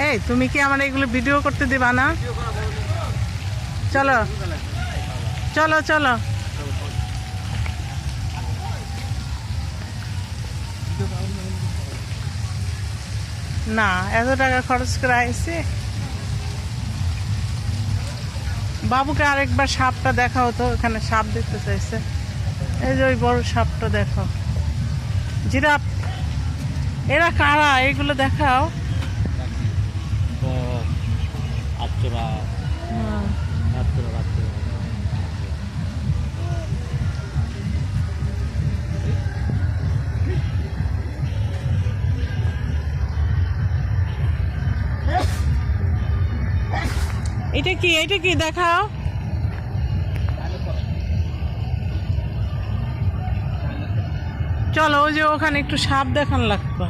এই তুমি কি আমার এগুলো ভিডিও করতে দিবা না? চলো চলো চলো। না, এত টাকা খরচ করে আইছি। বাবুকে আরেকবার সাপটা দেখাও তো, এখানে সাপ দেখতে চাইছে। এই যে ওই বড় সাপটা দেখো। জিরাফ, এরা কারা এগুলো দেখাও। এটা কি, এটা কি দেখাও। চলো, ওই যে ওখানে একটু সাপ দেখান লাগতো।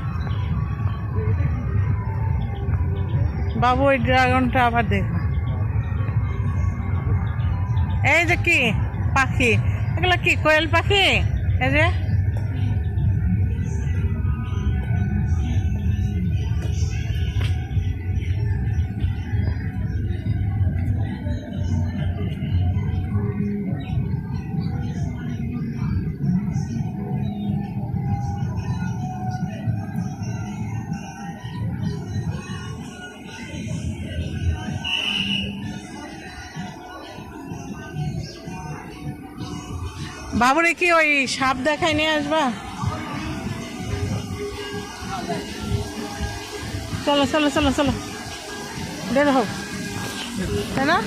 বাবু ওই ড্রাগনটা আবার দেখো। এই যে কি পাখি, এগুলো কি কোয়েল পাখি? এই যে বাবুরে কি ওই সাপ দেখাই নিয়ে আসবা? চলো চলো চলো চলো, বের হোক, তাই না?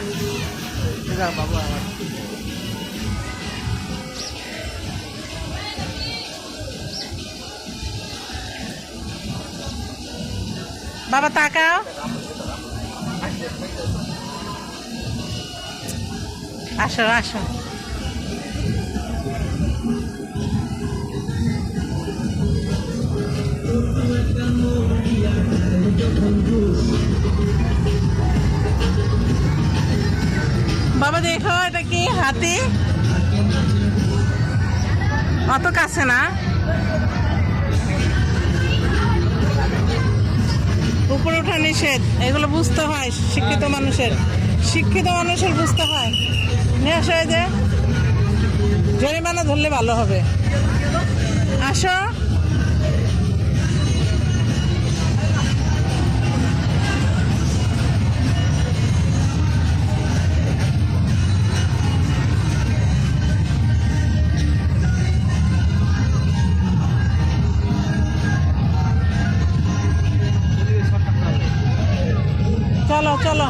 বাবা তাকাও। আসো আসো। বাবা দেখো, এটা কি হাতি? অত কাছে না, উপরে ওঠা নিষেধ। এগুলো বুঝতে হয় শিক্ষিত মানুষের, বুঝতে হয়। নিয়ে আসো, এই যে জরিমানা ধরলে ভালো হবে। আসো। চলো চলো।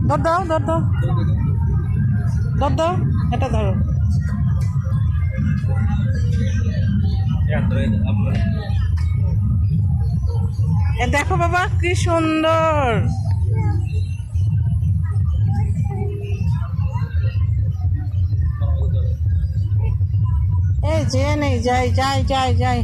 ধর দাও, ধর দাও, ধর দাও, এটা ধরো। এ দেখো বাবা কি সুন্দর। এই যে নেই, যাই যাই যাই যাই।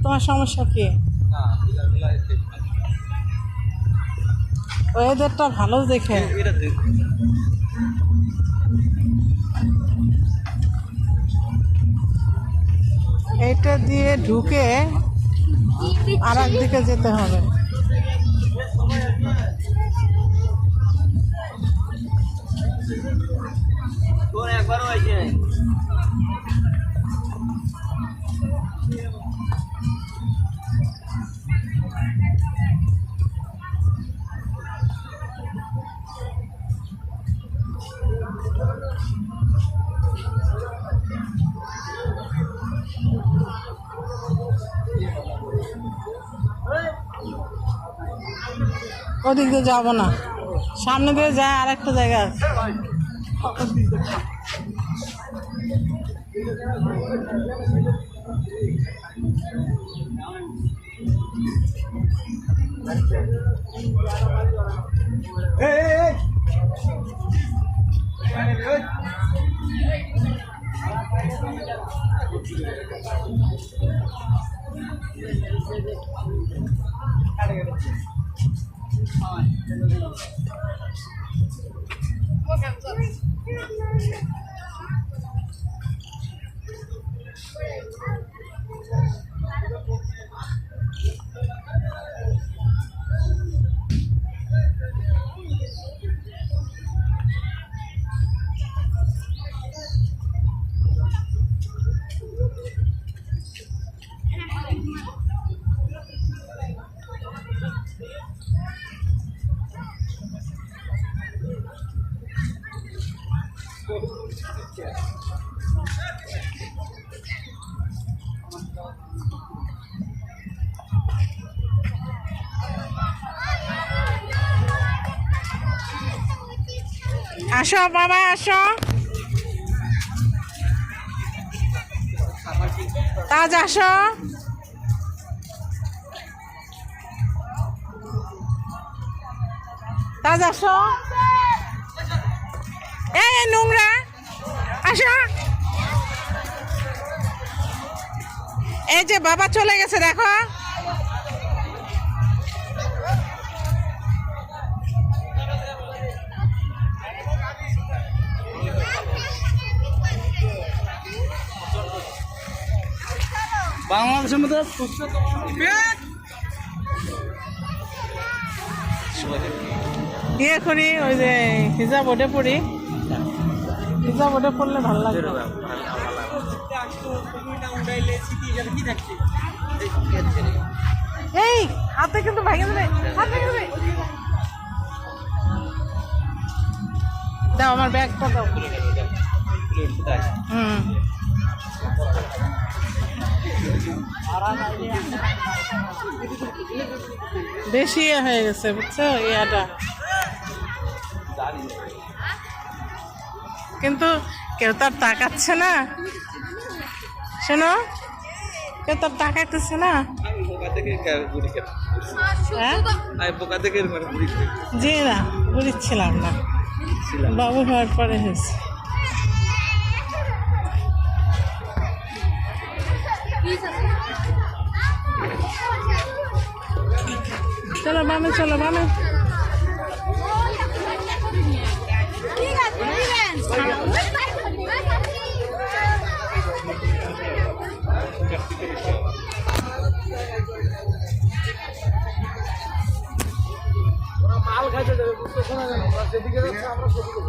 তোমার সমস্যা কি? ওয়েদারটা ভালো দেখে। এটা দিয়ে ঢুকে আর একদিকে যেতে হবে। ওদিক দিয়ে যাবো না, সামনে দিয়ে যায় আর একটা জায়গা আছে। আসো বাবা আসো, তাজ আসো, তাজ আসো, এই নোংরা আসো। এই যে বাবা চলে গেছে দেখো। বাংলাদেশের মধ্যে ইয়ে করি, ওই যে হিজাব ওটা পড়ি, হিজাব ওটা পড়লে ভালো লাগে। এই হাতে কিন্তু ভাঙে দেবে, হাত ভেঙে দেবে। দাও আমার ব্যাগটা দাও। হুম, বেশি হয়ে গেছে বুঝছো ইয়াটা, কিন্তু কেউ তো আর তাকাচ্ছে না। শোনো, কেউ তো আর তাকাইতেছে না। হ্যাঁ জি না, বুঝছিলাম না, বাবু হওয়ার পরে হয়েছে। চলো বামে, চলো বামে। মাল খাইতে দেবে, বুঝতে শোনা যায় না, যেদিকে যাচ্ছে আমরা সেদিকে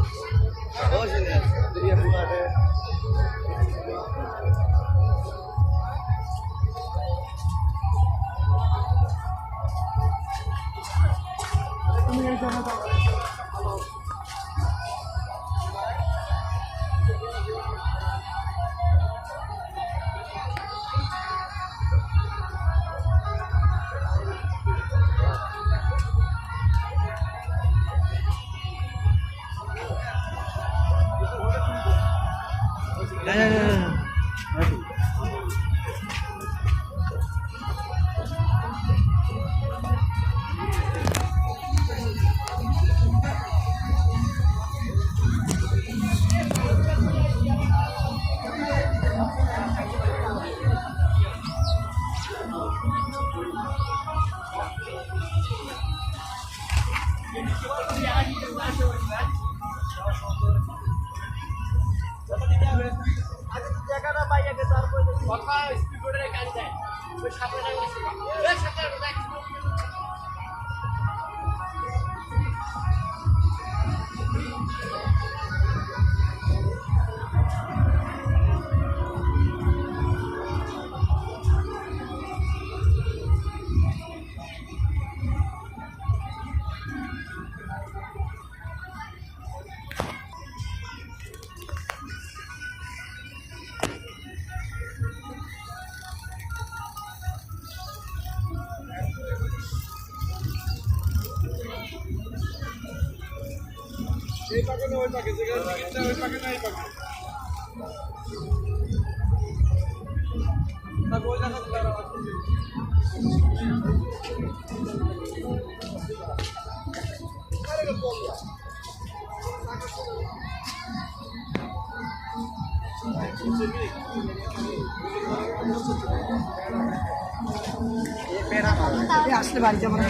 এই পাকে না ওই পাকে, যেখানে টিকিট না ওই পাকে না এই পাকে। তারপর ওই জায়গাতে দাঁড়াও। আসলে বাড়ি যাবো না।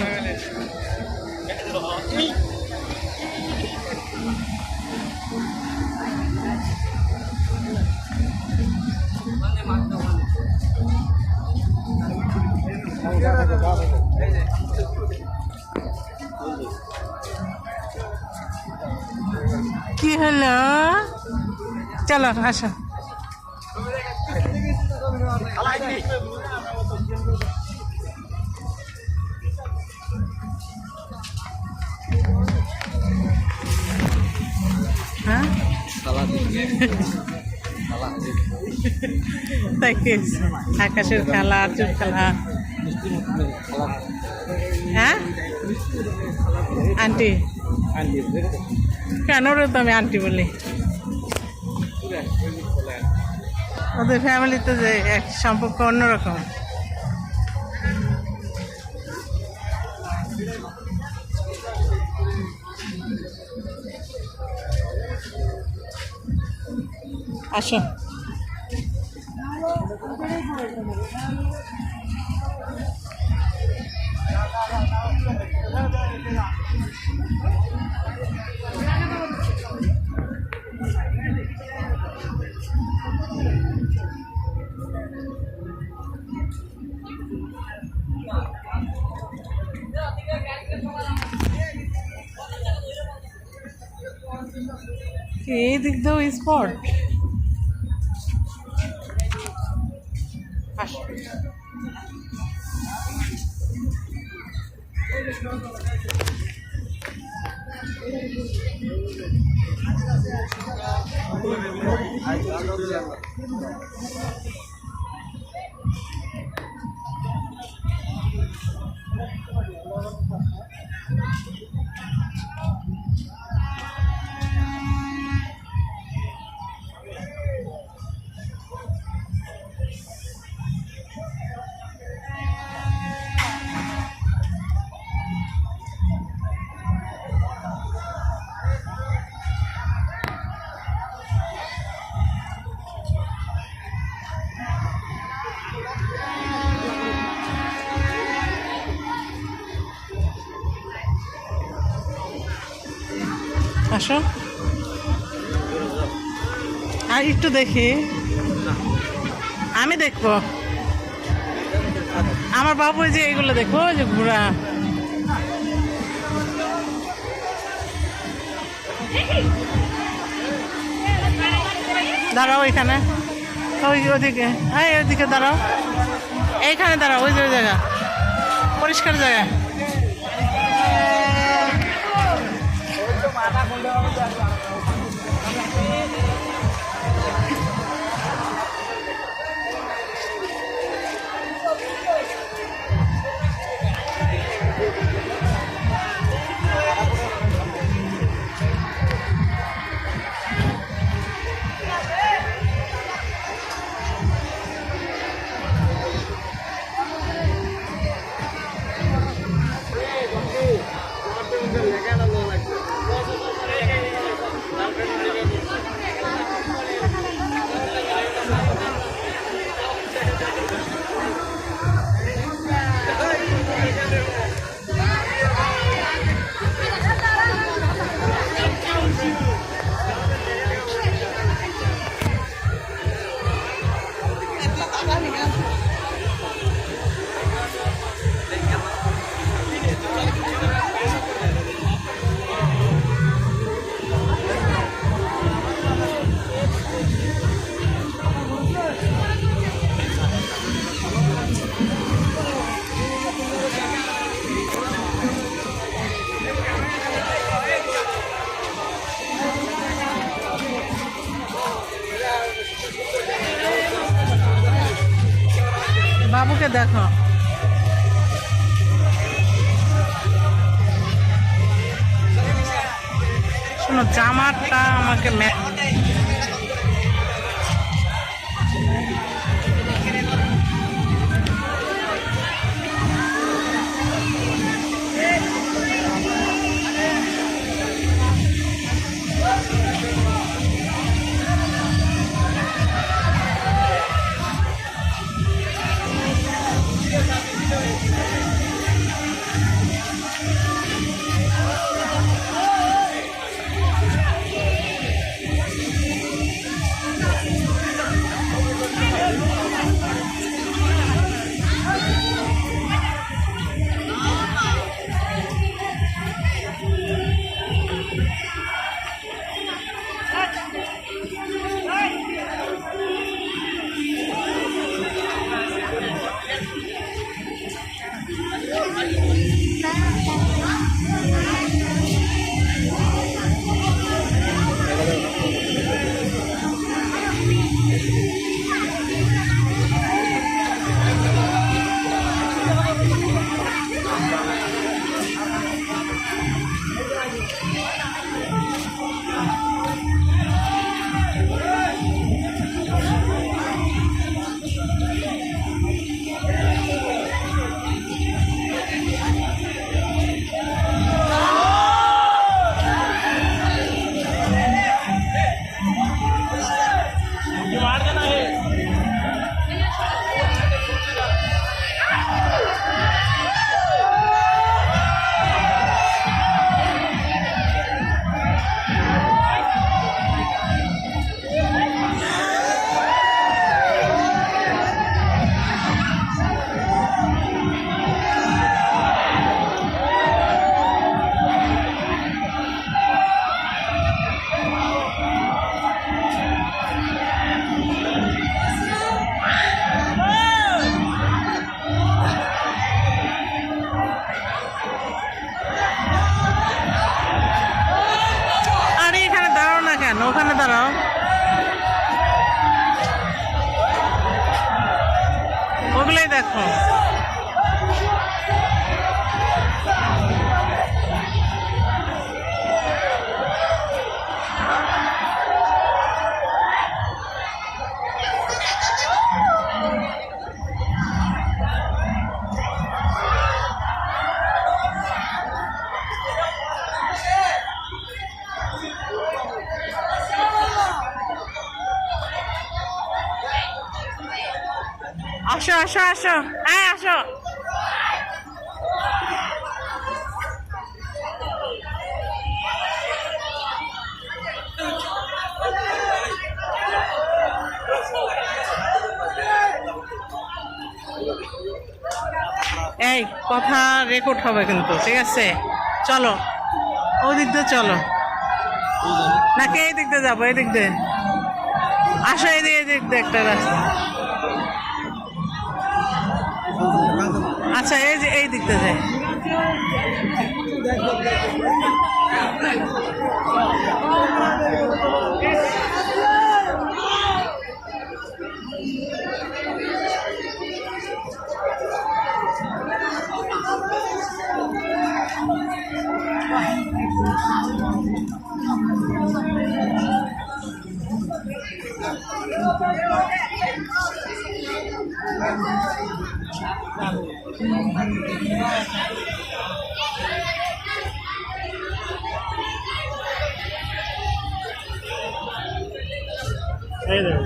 কি হলো? চলো আসো। হ্যাঁ আকাশের খেলা, চুপ খেলা। হ্যাঁ আন্টি, কেন রে তো আমি আন্টি বলি? ওদের ফ্যামিলিতে যে এক সম্পর্ক অন্যরকম। আসো। এই দিক দিয়েও স্পট। আসো। আসো আর একটু দেখি। আমি দেখবো, আমার বাবু যে এইগুলো দেখো, যে ঘোড়া। দাঁড়াও এখানে, ওই ওদিকে, হ্যাঁ ওদিকে দাঁড়াও, এইখানে দাঁড়াও, ওই যে ওই জায়গা পরিষ্কার জায়গা। বাবুকে দেখো, শোনো, জামাটা আমাকে কেন ওখানে দাঁড়াও। ওগুলোই দেখো। আসো আসো আসো, হ্যাঁ আসো। এই কথা রেকর্ড হবে কিন্তু, ঠিক আছে? চলো ওই দিক দিয়ে চলো, নাকি এই দিক দিয়ে যাবো? এই দিক দিয়ে আসো, এই দিক দিয়ে একটা রাস্তা। আচ্ছা এই যে এই দিকটা যায়। এই দেখো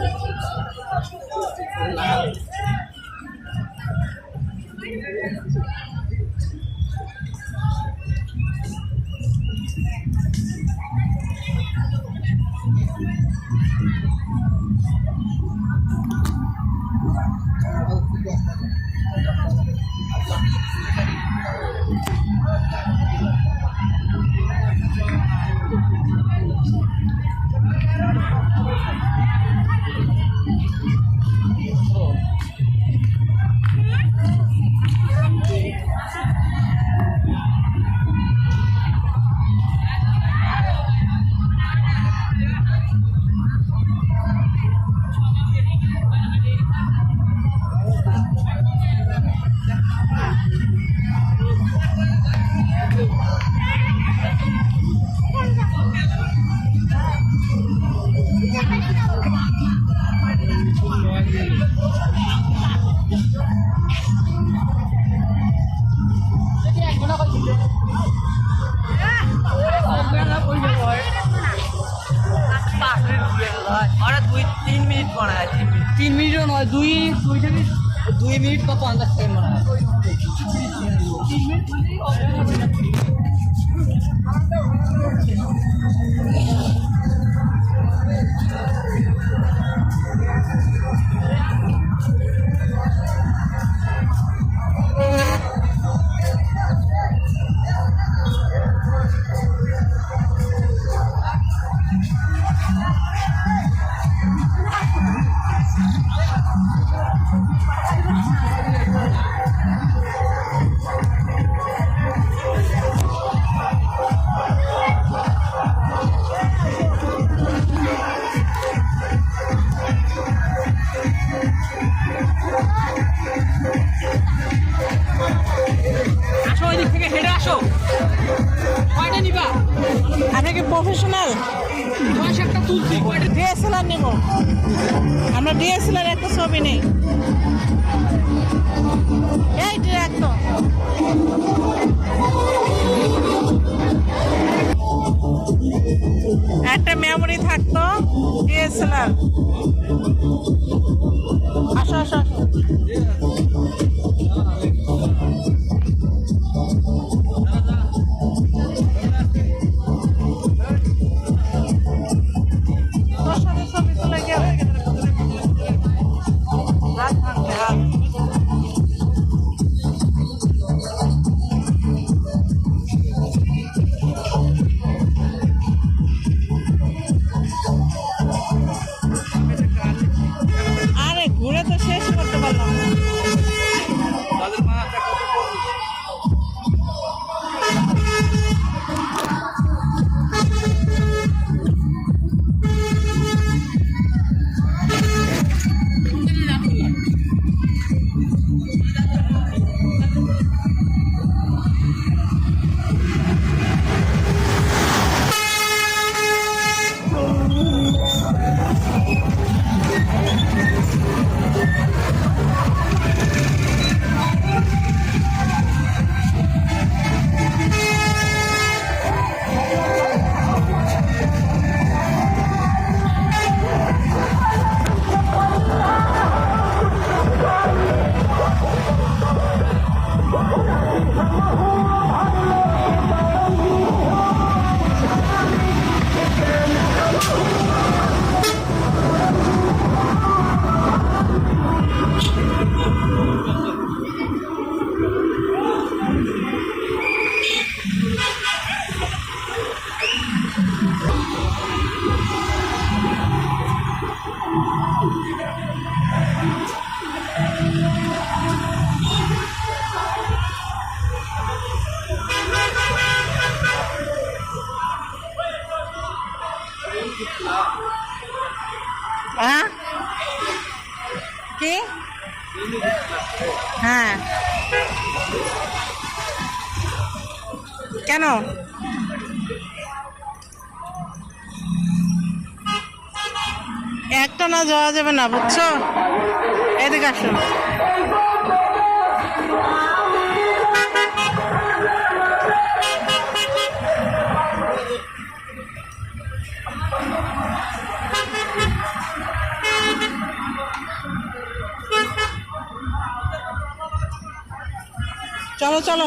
3 মিনিটও নয়, 2 মিনিট বা 50 সেকেন্ড মনে হয়। আসো, ওই দিক থেকে হেঁটে আসো। কয়টা নিবা? আপনি কি প্রফেশনাল? 10 একটা তুলছি। কয়টা? ডিএসএলআর নেব আমরা, ডিএসএলআর একটা ছবি নেই। এইটা একদম একটা মেমোরি থাকতো ডিএসএলআর। আসো আসো আসো। তোর সাথে ছবি তুলে গেল হাত ভাঙবে হাত। আরে ঘুরে তো শেষ করতে পারলাম না। হ্যাঁ কি? হ্যাঁ কেন? একটা না যাওয়া যাবে না, বুঝছো? এদিকে আসো। চলো চলো,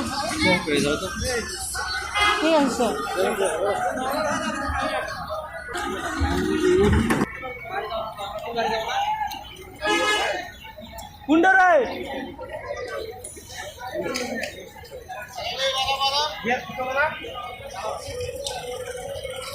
ঠিক আছে। কোনটা রে?